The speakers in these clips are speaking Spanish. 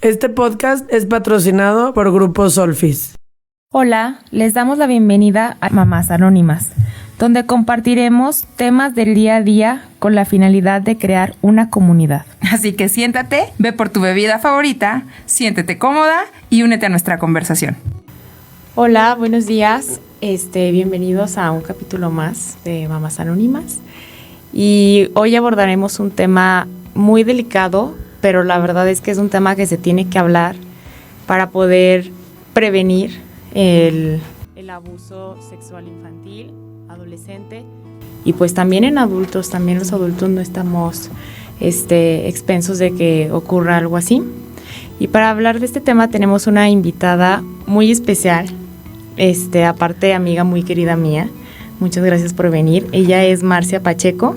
Este podcast es patrocinado por Grupo Solfis. Hola, les damos la bienvenida a Mamás Anónimas, donde compartiremos temas del día a día con la finalidad de crear una comunidad. Así que siéntate, ve por tu bebida favorita, siéntete cómoda y únete a nuestra conversación. Hola, buenos días. Bienvenidos a un capítulo más de Mamás Anónimas. Y hoy abordaremos un tema muy delicado, pero la verdad es que es un tema que se tiene que hablar para poder prevenir el abuso sexual infantil, adolescente y pues también en adultos. También los adultos no estamos expensos de que ocurra algo así. Y para hablar de este tema tenemos una invitada muy especial, aparte amiga muy querida mía. Muchas gracias por venir. Ella es Marcia Pacheco,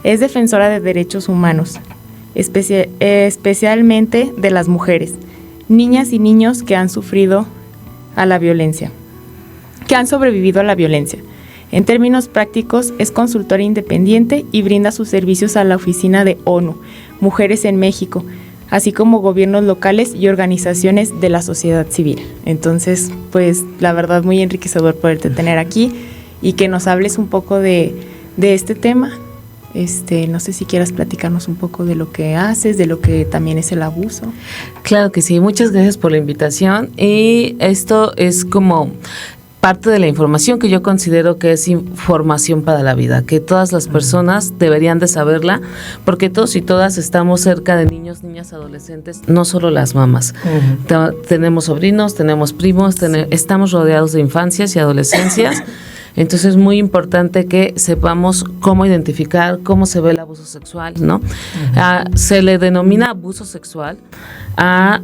es defensora de derechos humanos, especialmente de las mujeres, niñas y niños que han sufrido a la violencia, que han sobrevivido a la violencia. En términos prácticos, es consultora independiente y brinda sus servicios a la oficina de ONU, Mujeres en México, así como gobiernos locales y organizaciones de la sociedad civil. Entonces, pues, la verdad, muy enriquecedor poderte tener aquí y que nos hables un poco de este tema. No sé si quieras platicarnos un poco de lo que haces, de lo que también es el abuso. Claro que sí, muchas gracias por la invitación. Y esto es como parte de la información que yo considero que es información para la vida, que todas las personas deberían de saberla, porque todos y todas estamos cerca de niños, niñas, adolescentes, no solo las mamás. Tenemos sobrinos, tenemos primos, estamos rodeados de infancias y adolescencias. Entonces es muy importante que sepamos cómo identificar, cómo se ve el abuso sexual, ¿no? Se le denomina abuso sexual a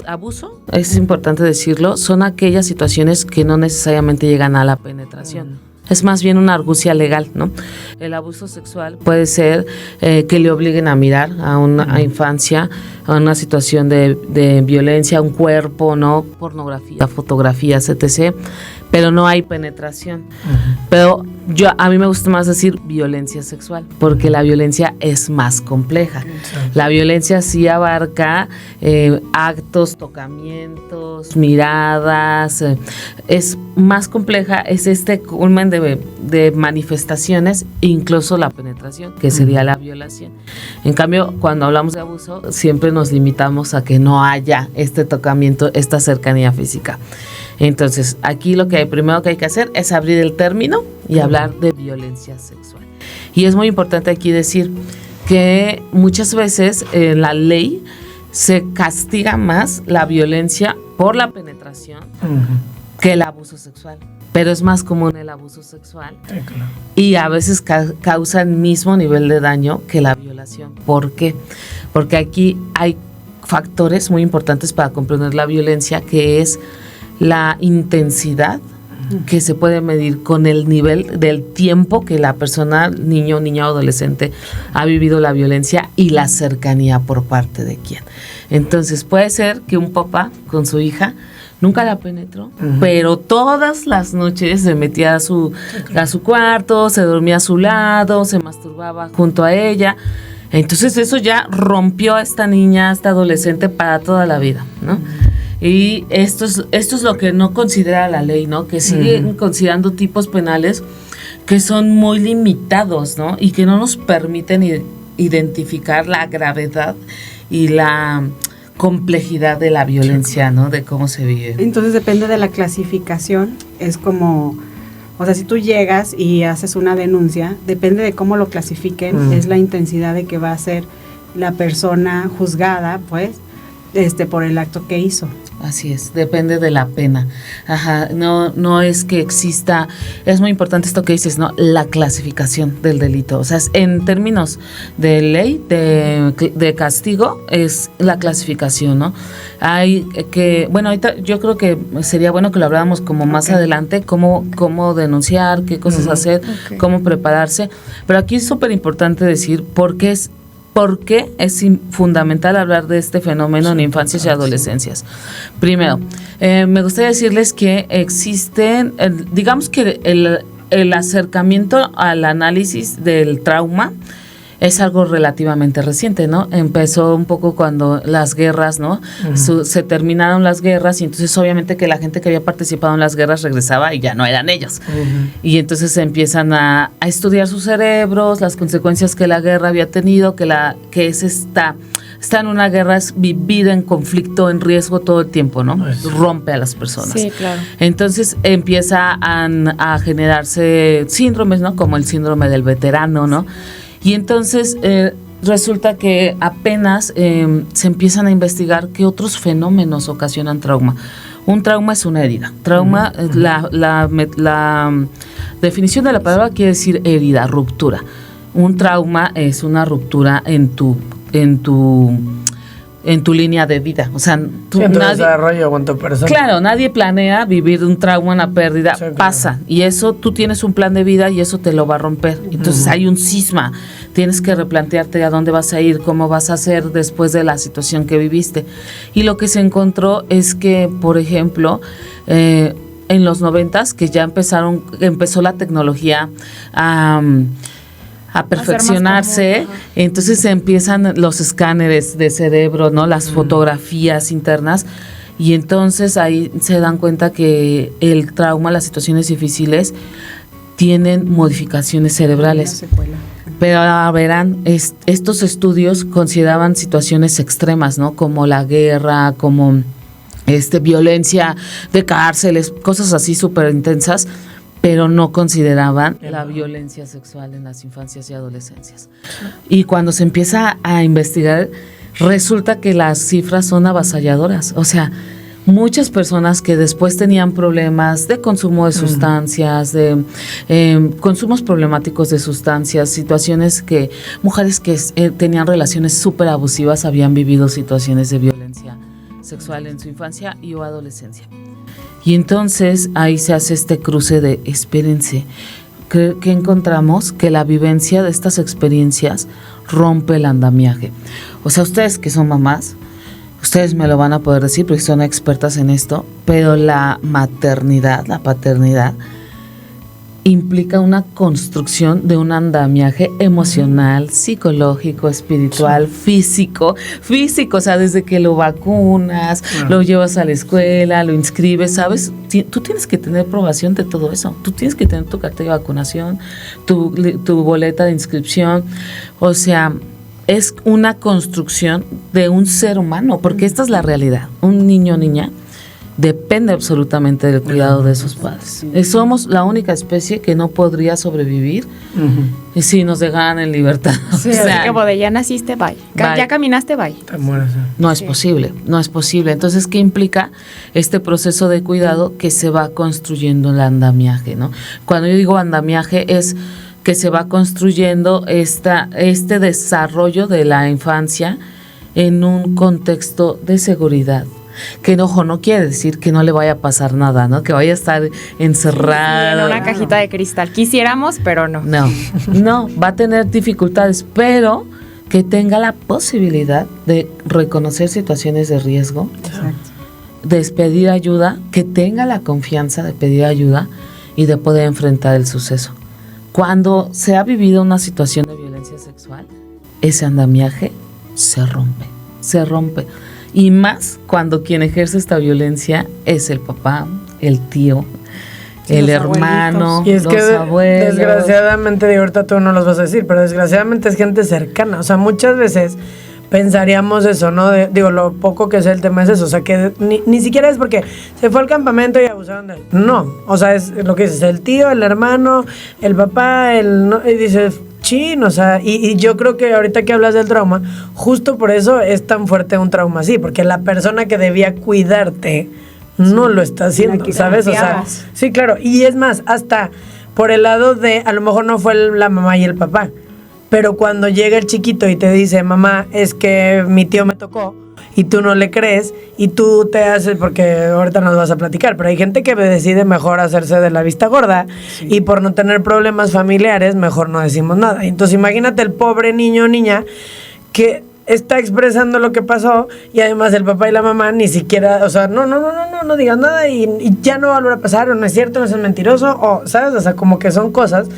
abuso, es importante decirlo, son aquellas situaciones que no necesariamente llegan a la penetración. Es más bien una argucia legal, ¿no? El abuso sexual puede ser que le obliguen a mirar a una infancia, a una situación de violencia, a un cuerpo, ¿no? Pornografía, fotografías, etc., pero no hay penetración. Pero a mí me gusta más decir violencia sexual, porque la violencia es más compleja. La violencia sí abarca actos, tocamientos, miradas, es más compleja, es culmen de manifestaciones, incluso la penetración, que sería la violación. En cambio, cuando hablamos de abuso, siempre nos limitamos a que no haya este tocamiento, esta cercanía física. Entonces, aquí lo que primero que hay que hacer es abrir el término y hablar de violencia sexual. Y es muy importante aquí decir que muchas veces en la ley se castiga más la violencia por la penetración que el abuso sexual. Pero es más común el abuso sexual y a veces causa el mismo nivel de daño que la violación. ¿Por qué? Porque aquí hay factores muy importantes para comprender la violencia, que es la intensidad que se puede medir con el nivel del tiempo que la persona, niño, niña o adolescente, ha vivido la violencia y la cercanía por parte de quién. Entonces puede ser que un papá con su hija nunca la penetró, pero todas las noches se metía a su cuarto, se dormía a su lado, se masturbaba junto a ella. Entonces eso ya rompió a esta niña, a esta adolescente para toda la vida, ¿no? Y esto es lo que no considera la ley, ¿no? Que siguen considerando tipos penales que son muy limitados, ¿no? Y que no nos permiten identificar la gravedad y la complejidad de la violencia, ¿no? De cómo se vive. Entonces depende de la clasificación, es como, o sea, si tú llegas y haces una denuncia, depende de cómo lo clasifiquen, es la intensidad de que va a ser la persona juzgada, pues, por el acto que hizo. Así es, depende de la pena. No es que exista, es muy importante esto que dices, ¿no? La clasificación del delito. O sea, en términos de ley, de castigo, es la clasificación, ¿no? Hay que, bueno, ahorita yo creo que sería bueno que lo habláramos como más adelante, cómo denunciar, qué cosas hacer, cómo prepararse. Pero aquí es súper importante decir por qué es fundamental hablar de este fenómeno en infancias y adolescencias. Primero, me gustaría decirles que existen, digamos que el acercamiento al análisis del trauma es algo relativamente reciente, ¿no? Empezó un poco cuando las guerras, ¿no? Se terminaron las guerras y entonces obviamente que la gente que había participado en las guerras regresaba y ya no eran ellos. Y entonces se empiezan a estudiar sus cerebros, las consecuencias que la guerra había tenido, que es estar en una guerra es vivir en conflicto, en riesgo todo el tiempo, ¿no? Rompe a las personas. Sí, claro. Entonces empieza a generarse síndromes, ¿no? Como el síndrome del veterano, ¿no? Y entonces resulta que apenas se empiezan a investigar qué otros fenómenos ocasionan trauma. Un trauma es una herida. Trauma, la definición de la palabra quiere decir herida, ruptura. Un trauma es una ruptura en tu línea de vida. O sea, desarrollo con tu persona. Claro, nadie planea vivir un trauma, una pérdida, sí, claro. Pasa. Y eso, tú tienes un plan de vida y eso te lo va a romper. Entonces hay un cisma. Tienes que replantearte a dónde vas a ir, cómo vas a hacer después de la situación que viviste. Y lo que se encontró es que, por ejemplo, en los 90s, que ya empezó la tecnología a perfeccionarse, entonces empiezan los escáneres de cerebro, ¿no? Las fotografías internas, y entonces ahí se dan cuenta que el trauma, las situaciones difíciles, tienen modificaciones cerebrales. Pero ahora verán, estos estudios consideraban situaciones extremas, ¿no? Como la guerra, como violencia de cárceles, cosas así súper intensas, pero no consideraban la violencia sexual en las infancias y adolescencias. Y cuando se empieza a investigar, resulta que las cifras son avasalladoras. O sea, muchas personas que después tenían problemas de consumo de sustancias, de consumos problemáticos de sustancias, situaciones que mujeres que tenían relaciones súper abusivas habían vivido situaciones de violencia sexual en su infancia y o adolescencia. Y entonces ahí se hace este cruce de espérense, que encontramos que la vivencia de estas experiencias rompe el andamiaje. O sea, ustedes que son mamás, ustedes me lo van a poder decir porque son expertas en esto, pero la maternidad, la paternidad, implica una construcción de un andamiaje emocional, psicológico, espiritual, físico, o sea, desde que lo vacunas, lo llevas a la escuela, lo inscribes, ¿sabes? Tú tienes que tener aprobación de todo eso, tú tienes que tener tu carta de vacunación, tu boleta de inscripción, o sea, es una construcción de un ser humano, porque esta es la realidad, un niño o niña depende absolutamente del cuidado de sus padres. Somos la única especie que no podría sobrevivir si nos dejaran en libertad. Sí, o sea, como de ya naciste, bye. Ya caminaste, bye. Te mueres. No es posible, no es posible. Entonces, ¿qué implica este proceso de cuidado que se va construyendo el andamiaje, ¿no? Cuando yo digo andamiaje es que se va construyendo este desarrollo de la infancia en un contexto de seguridad. Que ojo, no quiere decir que no le vaya a pasar nada, ¿no? Que vaya a estar encerrado. En una cajita de cristal. Quisiéramos, pero no. No, va a tener dificultades, pero que tenga la posibilidad de reconocer situaciones de riesgo, de pedir ayuda, que tenga la confianza de pedir ayuda y de poder enfrentar el suceso. Cuando se ha vivido una situación de violencia sexual, ese andamiaje se rompe. Y más cuando quien ejerce esta violencia es el papá, el tío, el hermano, y es los que abuelos. Desgraciadamente, de ahorita tú no los vas a decir, pero desgraciadamente es gente cercana. O sea, muchas veces pensaríamos eso, ¿no? Digo, lo poco que sé el tema es eso. O sea, que ni siquiera es porque se fue al campamento y abusaron de él. No, o sea, es lo que dices, el tío, el hermano, el papá, y dices... Chin, o sea, y yo creo que ahorita que hablas del trauma, justo por eso es tan fuerte un trauma así, porque la persona que debía cuidarte no lo está haciendo, ¿sabes? O sea, sí, claro, y es más, hasta por el lado de, a lo mejor no fue la mamá y el papá, pero cuando llega el chiquito y te dice, mamá, es que mi tío me tocó, y tú no le crees, y tú te haces, porque ahorita nos vas a platicar, pero hay gente que decide mejor hacerse de la vista gorda, y por no tener problemas familiares, mejor no decimos nada. Entonces imagínate el pobre niño o niña que está expresando lo que pasó, y además el papá y la mamá ni siquiera, o sea, no digas nada, y ya no va a volver a pasar, o no es cierto, no es mentiroso, o, ¿sabes? O sea, como que son cosas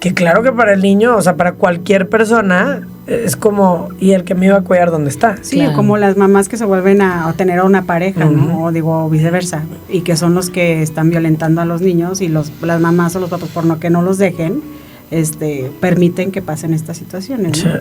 que claro que para el niño, o sea, para cualquier persona es como, ¿y el que me iba a cuidar dónde está? Sí, Claro. como las mamás que se vuelven a tener a una pareja, ¿no? O digo, viceversa, y que son los que están violentando a los niños y las mamás o los papás, por no que no los dejen, permiten que pasen estas situaciones, ¿no?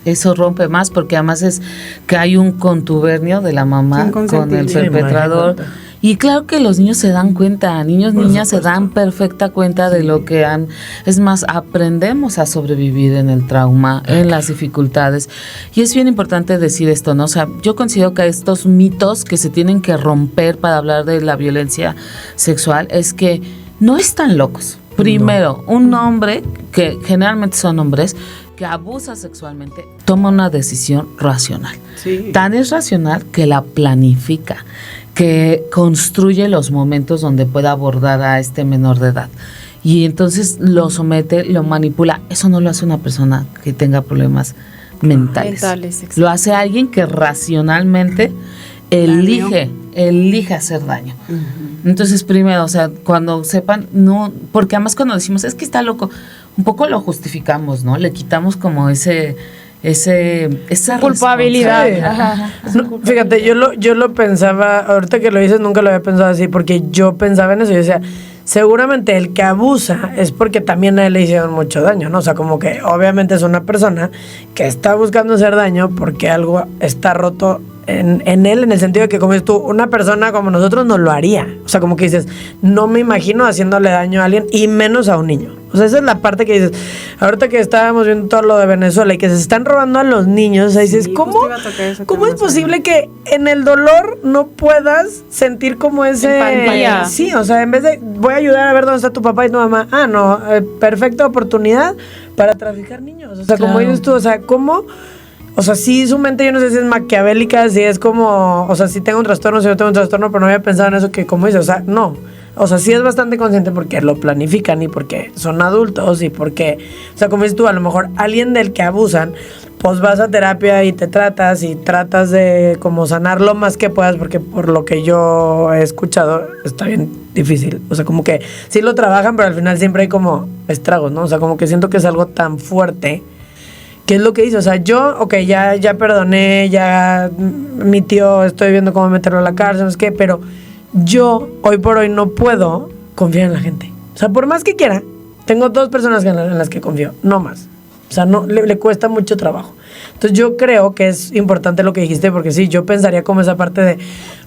Eso rompe más porque además es que hay un contubernio de la mamá Sin con el consentimiento. perpetrador. Imagínate. Y claro que los niños se dan cuenta, niños, Por niñas se supuesto. dan perfecta cuenta de lo que han. Es más, aprendemos a sobrevivir en el trauma, en las dificultades. Y es bien importante decir esto, ¿no? O sea, yo considero que estos mitos que se tienen que romper para hablar de la violencia sexual es que no están locos. Primero, un hombre, que generalmente son hombres, que abusa sexualmente, toma una decisión racional. Sí. Tan es racional que la planifica, que construye los momentos donde pueda abordar a este menor de edad. Y entonces lo somete, lo manipula. Eso no lo hace una persona que tenga problemas mentales. exacto. Lo hace alguien que racionalmente elige hacer daño. Entonces, primero, o sea, cuando sepan, no, porque además cuando decimos, es que está loco, un poco lo justificamos, ¿no? Le quitamos como esa Culpabilidad. Sí. Ajá. No, fíjate, yo lo pensaba, ahorita que lo dices nunca lo había pensado así, porque yo pensaba en eso, yo decía, seguramente el que abusa es porque también a él le hicieron mucho daño, ¿no? O sea, como que obviamente es una persona que está buscando hacer daño porque algo está roto en él, en el sentido de que, como dices tú, una persona como nosotros no lo haría. O sea, como que dices, no me imagino haciéndole daño a alguien y menos a un niño. O sea, esa es la parte que dices, ahorita que estábamos viendo todo lo de Venezuela y que se están robando a los niños, o sea, dices, Sí, ¿cómo, justo iba a tocar ese ¿cómo tema es posible que en el dolor no puedas sentir como ese... Empatía. Sí, o sea, en vez de voy a ayudar a ver dónde está tu papá y tu mamá, no, perfecta oportunidad para traficar niños. O sea, como Claro. dices tú, o sea, ¿cómo? O sea, sí, su mente yo no sé si es maquiavélica, si es como, o sea, si tengo un trastorno, si no tengo un trastorno, pero no había pensado en eso que, como dices, o sea, no. O sea, sí es bastante consciente porque lo planifican y porque son adultos y porque, o sea, como dices tú, a lo mejor alguien del que abusan, pues vas a terapia y te tratas y tratas de como sanar lo más que puedas, porque por lo que yo he escuchado está bien difícil. O sea, como que sí lo trabajan, pero al final siempre hay como estragos, ¿no? O sea, como que siento que es algo tan fuerte. ¿Qué es lo que hizo? O sea, yo, ya perdoné, ya mi tío, estoy viendo cómo meterlo a la cárcel, no sé qué, pero yo hoy por hoy no puedo confiar en la gente. O sea, por más que quiera, tengo 2 personas en las que confío, no más. O sea, no le cuesta mucho trabajo. Entonces yo creo que es importante lo que dijiste, porque sí, yo pensaría como esa parte de,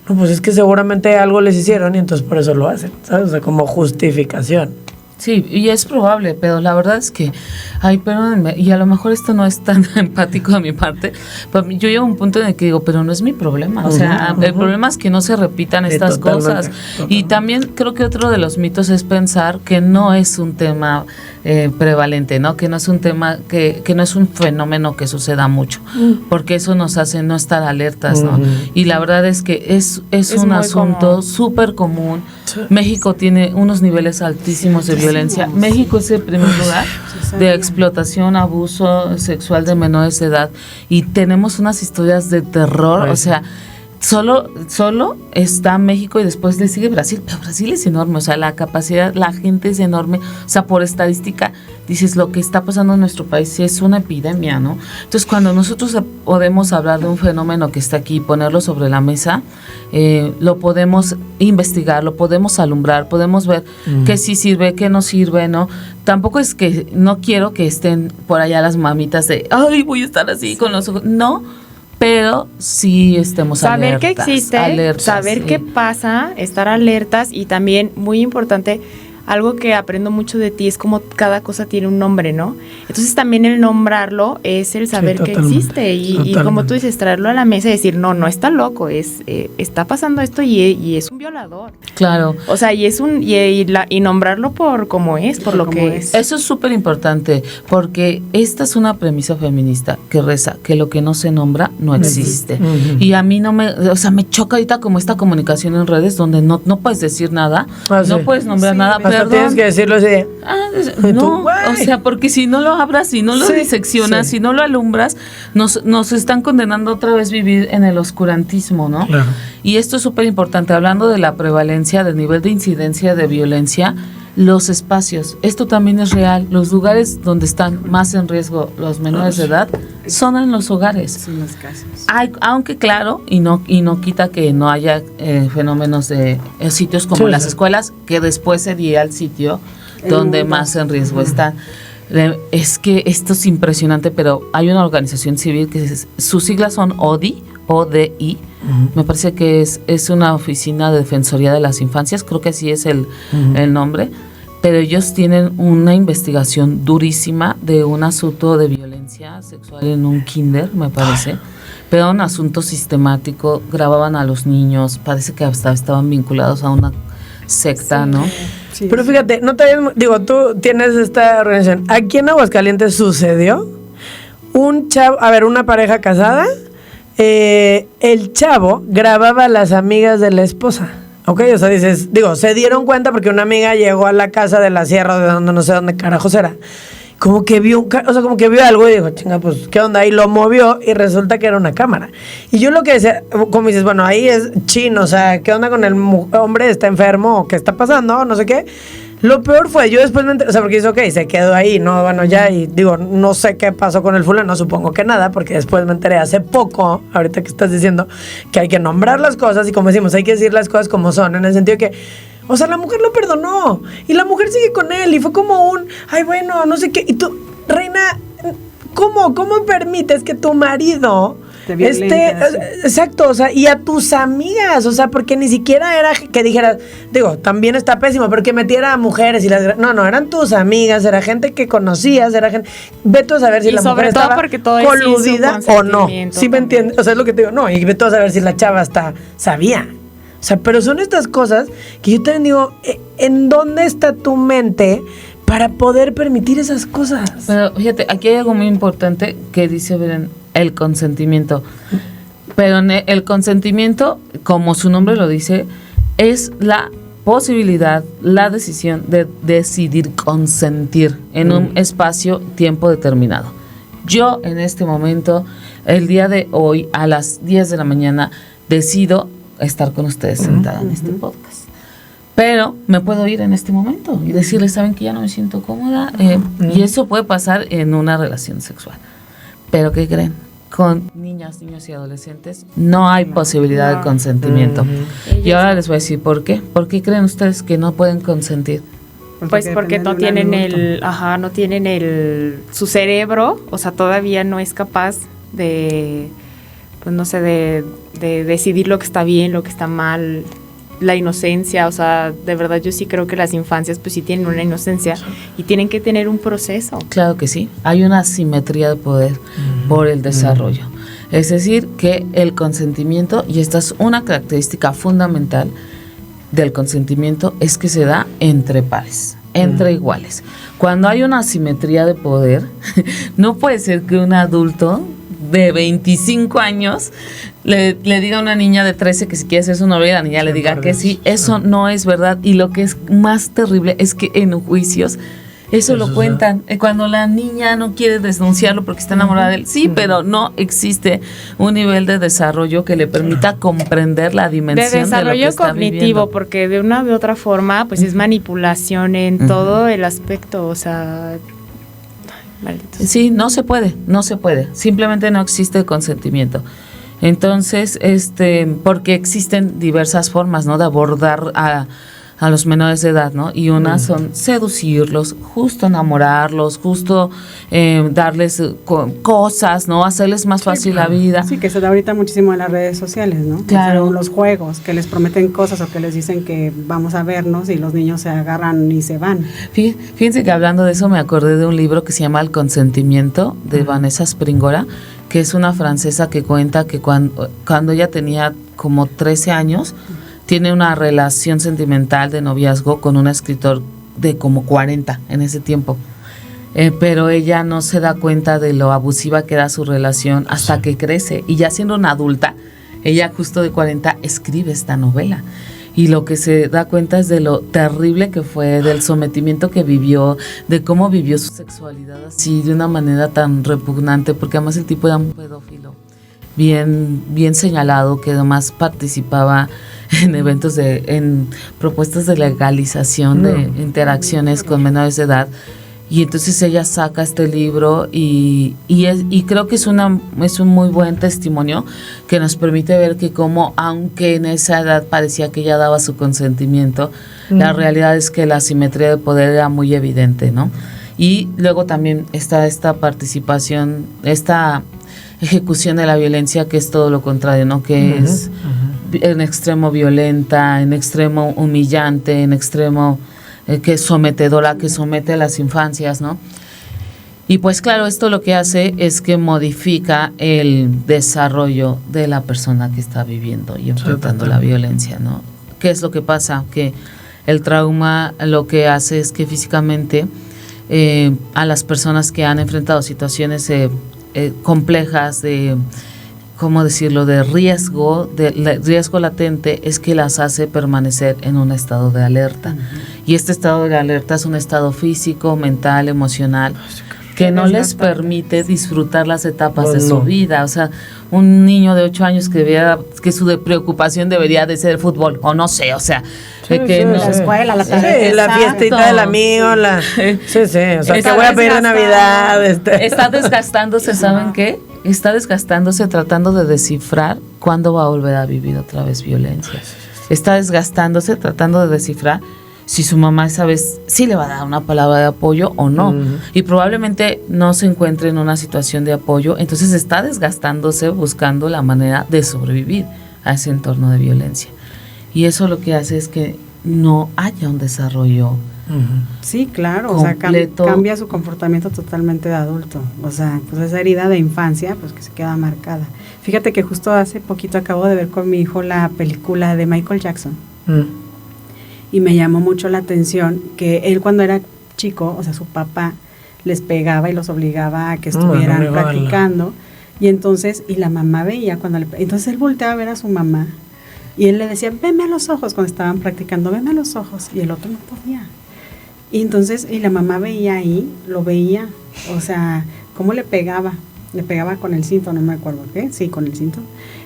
no, pues es que seguramente algo les hicieron y entonces por eso lo hacen, ¿sabes? O sea, como justificación. Sí, y es probable, pero la verdad es que, ay, perdónenme, y a lo mejor esto no es tan empático de mi parte, pero yo llego a un punto en el que digo, pero no es mi problema, o sea, el problema es que no se repitan Sí, estas cosas. totalmente. Y también creo que otro de los mitos es pensar que no es un tema prevalente, ¿no? Que no es un tema, que no es un fenómeno que suceda mucho, porque eso nos hace no estar alertas, ¿no? Y la verdad es que es un muy asunto común. súper común. Sí. México tiene unos niveles altísimos de violencia. México es el primer lugar de explotación, abuso sexual de menores de edad y tenemos unas historias de terror, Ay, o sí. sea, solo está México y después le sigue Brasil, pero Brasil es enorme, o sea, la capacidad, la gente es enorme, o sea, por estadística dices, lo que está pasando en nuestro país es una epidemia, ¿no? Entonces, cuando nosotros podemos hablar de un fenómeno que está aquí y ponerlo sobre la mesa, lo podemos investigar, lo podemos alumbrar, podemos ver qué sí sirve, qué no sirve, ¿no? Tampoco es que no quiero que estén por allá las mamitas de, ay, voy a estar así con los ojos, no, pero sí estemos Saber que alertas, existe, alertas, saber sí. qué pasa, estar alertas y también, muy importante, algo que aprendo mucho de ti es como cada cosa tiene un nombre, ¿no? Entonces también el nombrarlo es el saber que totalmente, existe y como totalmente. tú dices, traerlo a la mesa y decir, no está loco, está pasando esto y es un violador. Claro. O sea, y nombrarlo por como es, por lo como que es. es. Eso es súper importante porque esta es una premisa feminista que reza que lo que no se nombra no existe. Y a mí me choca ahorita como esta comunicación en redes donde no puedes decir nada, Ah, no sí. puedes nombrar Sí, nada, Hasta perdón. tienes que decirlo así de, No, tú, güey. o sea, porque si no lo abras, si no lo Sí, diseccionas, sí. si no lo alumbras, nos están condenando otra vez vivir en el oscurantismo, ¿no? Claro. Y esto es súper importante, hablando de la prevalencia, del nivel de incidencia de violencia, Los espacios, esto también es real. Los lugares donde están más en riesgo los menores de edad son en los hogares. Son las casas. Aunque claro, y no quita que no haya fenómenos de sitios como las escuelas, que después sería el sitio donde más en riesgo están. Es que esto es impresionante, pero hay una organización civil que sus siglas son ODI, ODI. Me parece que es una oficina de defensoría de las infancias, creo que así es el nombre, pero ellos tienen una investigación durísima de un asunto de violencia sexual en un kinder, me parece, pero un asunto sistemático, grababan a los niños, parece que hasta estaban vinculados a una secta, ¿no? Sí, Pero fíjate, tú tienes esta organización. Aquí en Aguascalientes sucedió una pareja casada. El chavo grababa a las amigas de la esposa. Ok, o sea, se dieron cuenta porque una amiga llegó a la casa de la sierra de donde no sé dónde carajos era. Como que vio algo y dijo, chinga, pues, ¿qué onda? Y lo movió y resulta que era una cámara. Y yo lo que decía, como dices, bueno, ahí es chino, o sea, ¿qué onda con el hombre? ¿Está enfermo? ¿O qué está pasando? No sé qué. Lo peor fue, yo después me enteré, o sea, porque dice, ok, se quedó ahí, no, bueno, ya, y no sé qué pasó con el fulano, supongo que nada, porque después me enteré hace poco, ahorita que estás diciendo, que hay que nombrar las cosas, y como decimos, hay que decir las cosas como son, en el sentido de que, o sea, la mujer lo perdonó, y la mujer sigue con él, y fue como ay, bueno, no sé qué, y tú, reina, ¿cómo permites que tu marido exacto, o sea, y a tus amigas, o sea, porque ni siquiera era que dijeras, también está pésimo, pero que metiera a mujeres y no, eran tus amigas, era gente que conocías, era gente, vete a saber si la mujer estaba coludida o no, ¿sí me entiendes? O sea, es lo que te digo, no, y vete a saber si la chava hasta sabía, o sea, pero son estas cosas que yo también digo, ¿en dónde está tu mente para poder permitir esas cosas? Pero fíjate, aquí hay algo muy importante que dice Belén, el consentimiento. Pero el consentimiento, como su nombre lo dice, es la posibilidad, la decisión de decidir consentir en un espacio, tiempo determinado. Yo en este momento, el día de hoy, a las 10 de la mañana, decido estar con ustedes sentada en este podcast. Pero me puedo ir en este momento y decirles, saben que ya no me siento cómoda, y eso puede pasar en una relación sexual. Pero ¿qué creen? Con niñas, niños y adolescentes no hay posibilidad de consentimiento. Y ahora les voy a decir por qué. ¿Por qué creen ustedes que no pueden consentir? Pues porque no tienen su cerebro, o sea, todavía no es capaz de, pues no sé, de decidir lo que está bien, lo que está mal, la inocencia, o sea, de verdad yo sí creo que las infancias pues sí tienen una inocencia y tienen que tener un proceso. Claro que sí, hay una asimetría de poder por el desarrollo. Es decir, que el consentimiento, y esta es una característica fundamental del consentimiento, es que se da entre pares, entre iguales. Cuando hay una asimetría de poder, no puede ser que un adulto de 25 años le diga a una niña de 13 que si quiere ser su novia y la niña le diga que sí. Eso no es verdad. Y lo que es más terrible es que en juicios eso lo cuentan. Cuando la niña no quiere denunciarlo porque está enamorada de él, sí, pero no existe un nivel de desarrollo que le permita comprender la dimensión de desarrollo lo que está cognitivo, viviendo. porque de una u otra forma pues es manipulación en todo el aspecto, o sea... Sí, no se puede, simplemente no existe consentimiento. Entonces, porque existen diversas formas, ¿no?, de abordar a los menores de edad, ¿no? Y unas son seducirlos, justo enamorarlos, justo darles cosas, ¿no? Hacerles más fácil la vida. Sí, que se da ahorita muchísimo en las redes sociales, ¿no? Claro. O sea, los juegos, que les prometen cosas o que les dicen que vamos a vernos y los niños se agarran y se van. Fíjense que hablando de eso me acordé de un libro que se llama El consentimiento, de Vanessa Springora, que es una francesa que cuenta que cuando ella tenía como 13 años, tiene una relación sentimental de noviazgo con un escritor de como 40 en ese tiempo. Pero ella no se da cuenta de lo abusiva que era su relación hasta que crece. Y ya siendo una adulta, ella justo de 40 escribe esta novela. Y lo que se da cuenta es de lo terrible que fue, del sometimiento que vivió, de cómo vivió su sexualidad así de una manera tan repugnante, porque además el tipo era un pedófilo. bien señalado, que además participaba en eventos en propuestas de legalización de interacciones con menores de edad. Y entonces ella saca este libro y creo que es un muy buen testimonio que nos permite ver que como, aunque en esa edad parecía que ella daba su consentimiento, la realidad es que la asimetría de poder era muy evidente, ¿no? Y luego también está esta participación, esta ejecución de la violencia, que es todo lo contrario, ¿no? Que es en extremo violenta, en extremo humillante, en extremo que es sometedora, que somete a las infancias, ¿no? Y pues claro, esto lo que hace es que modifica el desarrollo de la persona que está viviendo y enfrentando la violencia, ¿no? ¿Qué es lo que pasa? Que el trauma lo que hace es que físicamente a las personas que han enfrentado situaciones complejas de, ¿cómo decirlo?, de riesgo latente, es que las hace permanecer en un estado de alerta. Y este estado de alerta es un estado físico, mental, emocional, que no les permite disfrutar las etapas de su vida. O sea, un niño de 8 años que su preocupación debería de ser el fútbol, o no sé, o sea, la escuela, la tarea, la fiestita del amigo, o sea, que voy a pedir de Navidad. Está desgastándose, ¿saben qué? Está desgastándose tratando de descifrar cuándo va a volver a vivir otra vez violencia. Está desgastándose tratando de descifrar si su mamá esa vez sí le va a dar una palabra de apoyo o no. Y probablemente no se encuentre en una situación de apoyo, entonces está desgastándose buscando la manera de sobrevivir a ese entorno de violencia. Y eso lo que hace es que no haya un desarrollo Sí, claro, completo. O sea, cambia su comportamiento totalmente de adulto. O sea, pues esa herida de infancia, pues que se queda marcada. Fíjate que justo hace poquito acabo de ver con mi hijo la película de Michael Jackson. Y me llamó mucho la atención que él, cuando era chico, o sea, su papá les pegaba y los obligaba a que estuvieran practicando. Y entonces, y la mamá veía entonces él volteaba a ver a su mamá y él le decía, veme a los ojos, cuando estaban practicando, veme a los ojos, y el otro no podía. Y entonces, y la mamá veía ahí, lo veía, o sea, cómo le pegaba con el cinto, no me acuerdo qué, sí, con el cinto.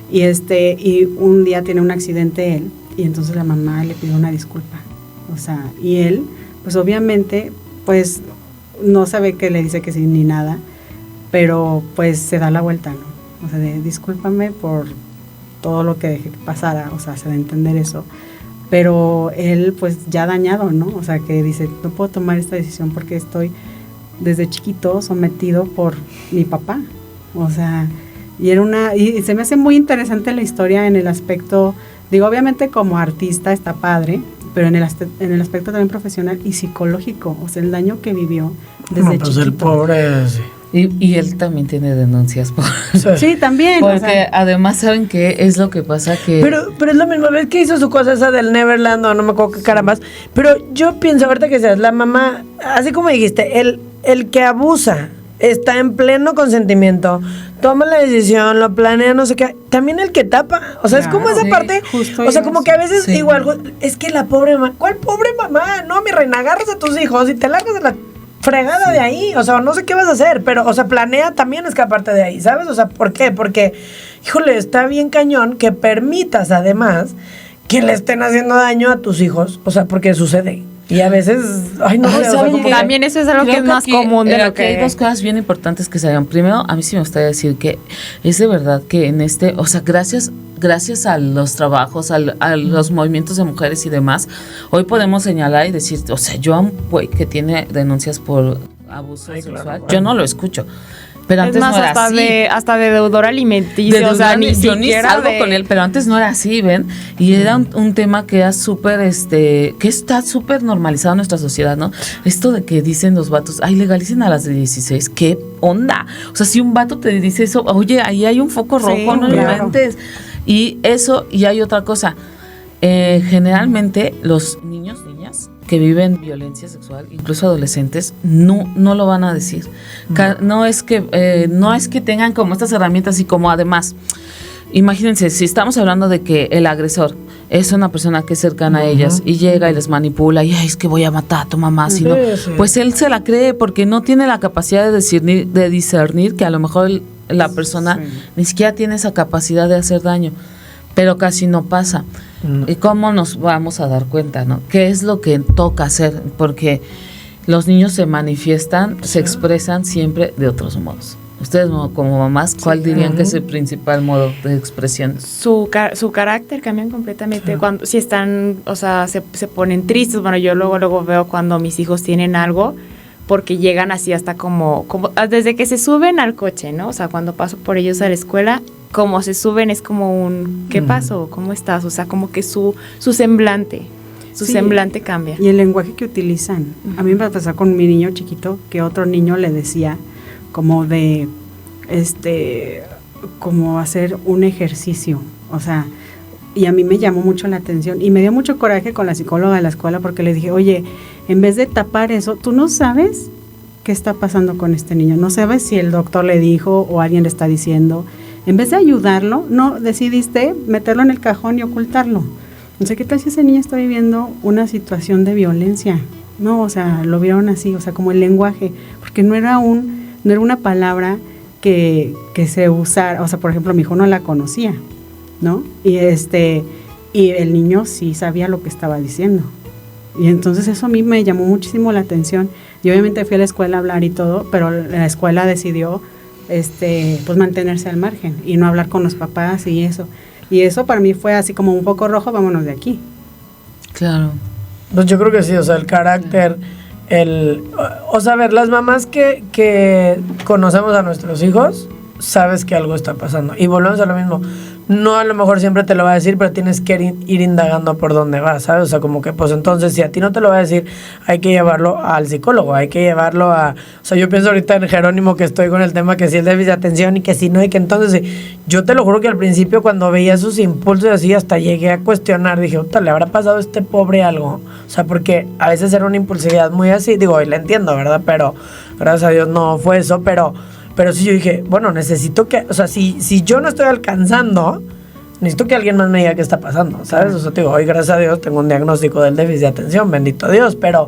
Y un día tiene un accidente él, y entonces la mamá le pidió una disculpa, o sea, y él, pues obviamente, pues no sabe qué le dice que sí ni nada, pero pues se da la vuelta, ¿no? O sea, discúlpame por todo lo que dejé que pasara, o sea, se da a entender eso. Pero él, pues, ya dañado, ¿no? O sea, que dice, no puedo tomar esta decisión porque estoy desde chiquito sometido por mi papá. O sea, y se me hace muy interesante la historia en el aspecto, digo, obviamente como artista está padre, pero en el aspecto también profesional y psicológico, o sea, el daño que vivió desde chiquito. Pues el pobre, sí. Y él también tiene denuncias por... Sí, también. Porque o sea, además, ¿saben qué es lo que pasa? Que pero es lo mismo, ves que hizo su cosa esa del Neverland, o no me acuerdo qué carambas, pero yo pienso, ahorita que seas la mamá, así como dijiste, el que abusa está en pleno consentimiento, toma la decisión, lo planea, no sé qué, también el que tapa, o sea, claro, es como esa parte, o sea, como que a veces igual, es que la pobre mamá, ¿cuál pobre mamá? No, mi reina, agarras a tus hijos y te largas de la fregada de ahí, o sea, no sé qué vas a hacer, pero, o sea, planea también escaparte de ahí, ¿sabes? O sea, ¿por qué? Porque, híjole, está bien cañón que permitas, además, que le estén haciendo daño a tus hijos, o sea, porque sucede. Y a veces, ay, no, o sea, como que también eso es algo que es más común de lo que... Hay dos cosas bien importantes que se hagan. Primero, a mí sí me gustaría decir que es de verdad que en o sea, gracias a los trabajos, a los movimientos de mujeres y demás, hoy podemos señalar y decir, o sea, yo a un güey que tiene denuncias por abuso sexual, yo no lo escucho. Pero antes no era así. Hasta de deudor alimenticio, o sea, yo ni salgo con él, pero antes no era así, ¿ven? Y era un tema que era súper, que está súper normalizado en nuestra sociedad, ¿no? Esto de que dicen los vatos, ay, legalicen a las de 16, ¿qué onda? O sea, si un vato te dice eso, oye, ahí hay un foco rojo, no inventes. Y eso, y hay otra cosa, generalmente los niños, niñas que viven violencia sexual, incluso adolescentes, no lo van a decir. No es que tengan como estas herramientas y como además, imagínense, si estamos hablando de que el agresor es una persona que es cercana a ellas y llega y les manipula y es que voy a matar a tu mamá, pues él se la cree porque no tiene la capacidad de discernir que a lo mejor la persona ni siquiera tiene esa capacidad de hacer daño, pero casi no pasa. ¿Y cómo nos vamos a dar cuenta, no? ¿Qué es lo que toca hacer? Porque los niños se manifiestan, se expresan siempre de otros modos. Ustedes como mamás, ¿cuál dirían que es el principal modo de expresión? Su carácter cambian completamente cuando si están, o sea, se ponen tristes. Bueno, yo luego veo cuando mis hijos tienen algo, porque llegan así hasta como desde que se suben al coche, ¿no? O sea, cuando paso por ellos a la escuela, como se suben es como un ¿qué pasó? ¿Cómo estás? O sea, como que su semblante cambia. Y el lenguaje que utilizan. A mí me va a pasar con mi niño chiquito que otro niño le decía como de como hacer un ejercicio, o sea, y a mí me llamó mucho la atención y me dio mucho coraje con la psicóloga de la escuela porque le dije, oye, en vez de tapar eso, tú no sabes qué está pasando con este niño, no sabes si el doctor le dijo o alguien le está diciendo, en vez de ayudarlo, no decidiste meterlo en el cajón y ocultarlo. No sé qué tal si ese niño está viviendo una situación de violencia, no, o sea, lo vieron así, o sea, como el lenguaje, porque no era una palabra que se usara, o sea, por ejemplo, mi hijo no la conocía, ¿no? Y el niño sí sabía lo que estaba diciendo. Y entonces eso a mí me llamó muchísimo la atención. Y obviamente fui a la escuela a hablar y todo, pero la escuela decidió pues mantenerse al margen y no hablar con los papás y eso. Y eso para mí fue así como un poco rojo, vámonos de aquí. Claro. Pues yo creo que sí, o sea, el carácter, o sea, a ver, las mamás que conocemos a nuestros hijos, sabes que algo está pasando. Y volvemos a lo mismo. No a lo mejor siempre te lo va a decir, pero tienes que ir indagando por dónde va, ¿sabes? O sea, como que, pues entonces, si a ti no te lo va a decir, hay que llevarlo al psicólogo, hay que llevarlo a... O sea, yo pienso ahorita en Jerónimo, que estoy con el tema que si el déficit de atención y que si no, y que entonces... Yo te lo juro que al principio, cuando veía sus impulsos así, hasta llegué a cuestionar, dije, puta, ¿le habrá pasado a este pobre algo? O sea, porque a veces era una impulsividad muy así, digo, y la entiendo, ¿verdad? Pero gracias a Dios no fue eso, pero sí yo dije, bueno, necesito que, o sea, si yo no estoy alcanzando, necesito que alguien más me diga qué está pasando, ¿sabes? O sea, te digo, hoy gracias a Dios tengo un diagnóstico del déficit de atención, bendito Dios, pero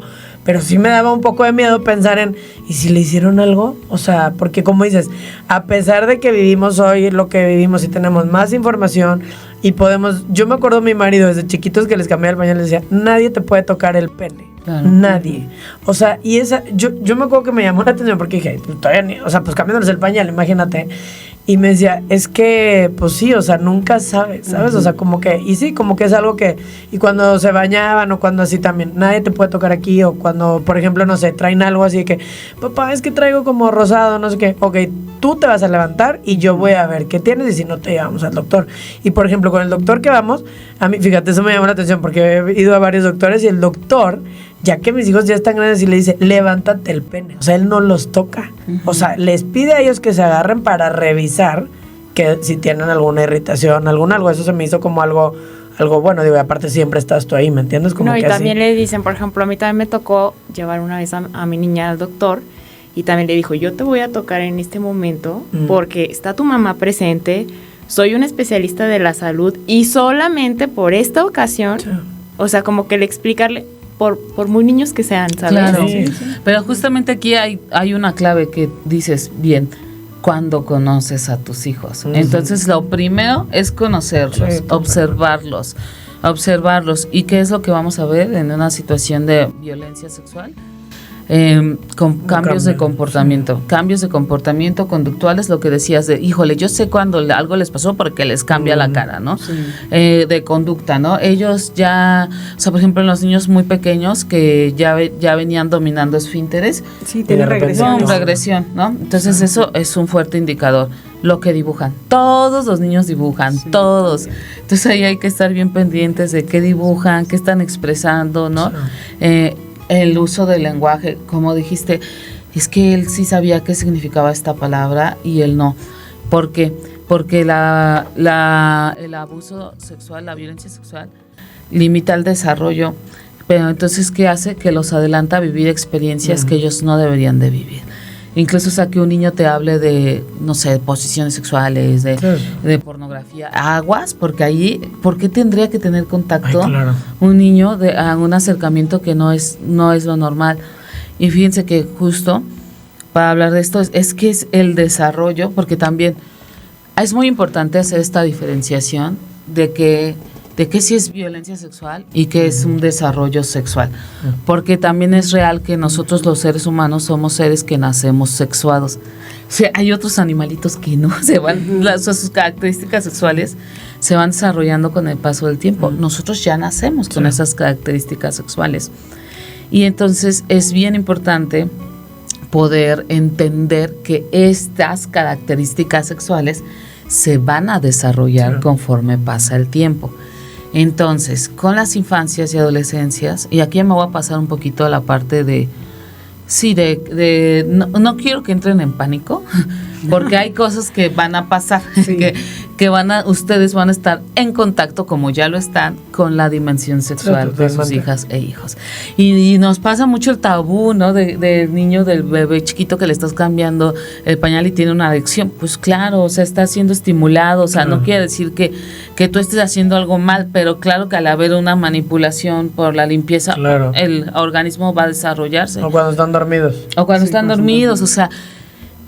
sí me daba un poco de miedo pensar en, ¿y si le hicieron algo? O sea, porque como dices, a pesar de que vivimos hoy lo que vivimos y tenemos más información y podemos, yo me acuerdo de mi marido desde chiquitos que les cambiaba el pañal, les decía, nadie te puede tocar el pene. Claro. Nadie. O sea, y esa, yo me acuerdo que me llamó la atención porque dije, pues todavía ni, o sea, pues cambiándoles el pañal, imagínate. Y me decía, es que, pues sí, o sea, nunca sabes, ¿sabes? O sea, como que, y sí, como que es algo que, y cuando se bañaban o cuando así también, nadie te puede tocar aquí, o cuando, por ejemplo, no sé, traen algo así de que, papá, es que traigo como rosado, no sé qué, ok, tú te vas a levantar y yo voy a ver qué tienes y si no te llevamos al doctor. Y por ejemplo, con el doctor que vamos, a mí, fíjate, eso me llamó la atención porque he ido a varios doctores y el doctor, ya que mis hijos ya están grandes y le dice, levántate el pene, o sea, él no los toca, o sea, les pide a ellos que se agarren para revisar que si tienen alguna irritación, algo, eso se me hizo como algo bueno, digo, y aparte siempre estás tú ahí, ¿me entiendes? Como no, y que también así. le dicen, por ejemplo, a mí también me tocó llevar una vez a mi niña al doctor y también le dijo, yo te voy a tocar en este momento porque está tu mamá presente, soy un especialista de la salud y solamente por esta ocasión, sí. O sea, como que le explicarle, por muy niños que sean, ¿sabes? Claro, sí. Pero justamente aquí hay una clave que dices, bien, cuando conoces a tus hijos. Entonces, lo primero es conocerlos, sí, observarlos. ¿Y qué es lo que vamos a ver en una situación de violencia sexual? Con cambios de comportamiento, sí. Cambios de comportamiento conductuales, lo que decías de, híjole, yo sé cuando algo les pasó porque les cambia la cara, ¿no? Sí. De conducta, ¿no? Ellos ya, o sea, por ejemplo, en los niños muy pequeños que ya venían dominando esfínteres. Sí, tiene regresión. Regresión, ¿no? Entonces sí. Eso es un fuerte indicador. Lo que dibujan. Todos los niños dibujan, sí, todos. Entonces ahí hay que estar bien pendientes de qué dibujan, qué están expresando, ¿no? Sí. El uso del lenguaje, como dijiste, es que él sí sabía qué significaba esta palabra y él no. ¿Por qué? Porque el abuso sexual, la violencia sexual, limita el desarrollo, pero entonces, ¿qué hace? Que los adelanta a vivir experiencias que ellos no deberían de vivir. Incluso, o sea, que un niño te hable de, no sé, de posiciones sexuales, de pornografía. Aguas, porque ahí, ¿por qué tendría que tener contacto un niño a un acercamiento que no es lo normal? Y fíjense que justo para hablar de esto es que es el desarrollo, porque también es muy importante hacer esta diferenciación de que sí es violencia sexual y que es un desarrollo sexual, porque también es real que nosotros los seres humanos somos seres que nacemos sexuados. O sea, hay otros animalitos que no se van, sus características sexuales se van desarrollando con el paso del tiempo. Nosotros ya nacemos con esas características sexuales. Y entonces es bien importante poder entender que estas características sexuales se van a desarrollar conforme pasa el tiempo. Entonces, con las infancias y adolescencias, y aquí me voy a pasar un poquito a la parte no quiero que entren en pánico, porque hay cosas que van a pasar, que ustedes van a estar en contacto, como ya lo están, con la dimensión sexual de sus hijas e hijos. Y nos pasa mucho el tabú, ¿no? Del niño, del bebé chiquito que le estás cambiando el pañal y tiene una adicción. Pues claro, o sea, está siendo estimulado, o sea, no quiere decir que tú estés haciendo algo mal, pero claro que al haber una manipulación por la limpieza, el organismo va a desarrollarse. O cuando están dormidos. O sea,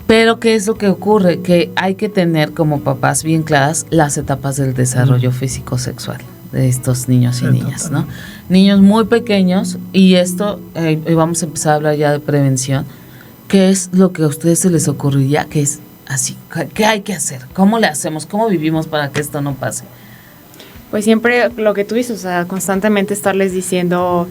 pero ¿qué es lo que ocurre? Que hay que tener como papás bien claras las etapas del desarrollo físico-sexual de estos niños y niñas, ¿no? Niños muy pequeños, y esto, vamos a empezar a hablar ya de prevención. ¿Qué es lo que a ustedes se les ocurriría que es así? ¿Qué hay que hacer? ¿Cómo le hacemos? ¿Cómo vivimos para que esto no pase? Pues siempre lo que tú dices, o sea, constantemente estarles diciendo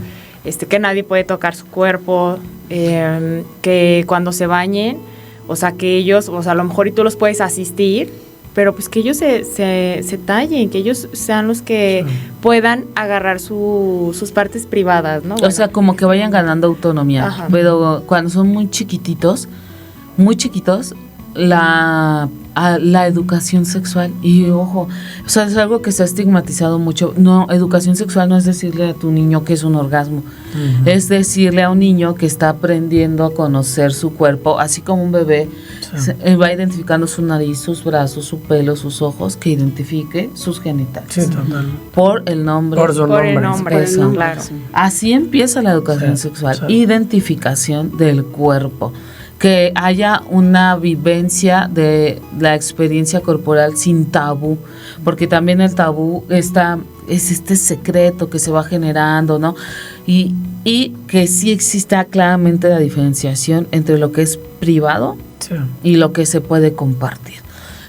que nadie puede tocar su cuerpo, que cuando se bañen, o sea, que ellos, o sea, a lo mejor y tú los puedes asistir, pero pues que ellos se tallen, que ellos sean los que puedan agarrar sus partes privadas, ¿no? O sea, como que vayan ganando autonomía. Ajá. Pero cuando son muy chiquitos, la educación sexual, y ojo, o sea, es algo que se ha estigmatizado mucho. No, educación sexual no es decirle a tu niño que es un orgasmo, es decirle a un niño que está aprendiendo a conocer su cuerpo, así como un bebé va identificando su nariz, sus brazos, su pelo, sus ojos, que identifique sus genitales. Sí, total. Por el nombre. Por su nombre. El nombre, claro. Así empieza la educación sexual, identificación del cuerpo. Que haya una vivencia de la experiencia corporal sin tabú, porque también el tabú es este secreto que se va generando, ¿no? Y que sí exista claramente la diferenciación entre lo que es privado y lo que se puede compartir.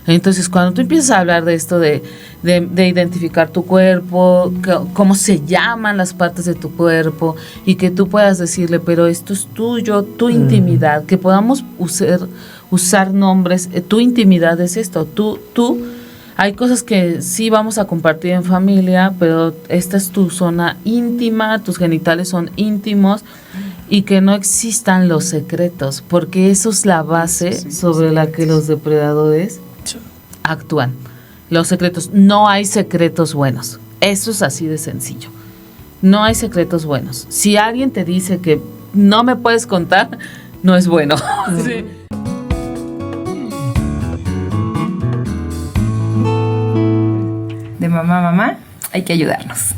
Entonces, cuando tú empiezas a hablar de esto de identificar tu cuerpo, cómo se llaman las partes de tu cuerpo, y que tú puedas decirle, pero esto es tuyo, tu intimidad, que podamos usar nombres, tu intimidad es esto, tú, hay cosas que sí vamos a compartir en familia, pero esta es tu zona íntima, tus genitales son íntimos, y que no existan los secretos, porque eso es la base sobre la que los depredadores actúan. Los secretos, no hay secretos buenos. Eso es así de sencillo. No hay secretos buenos. Si alguien te dice que no me puedes contar, no es bueno. Sí. De mamá, hay que ayudarnos.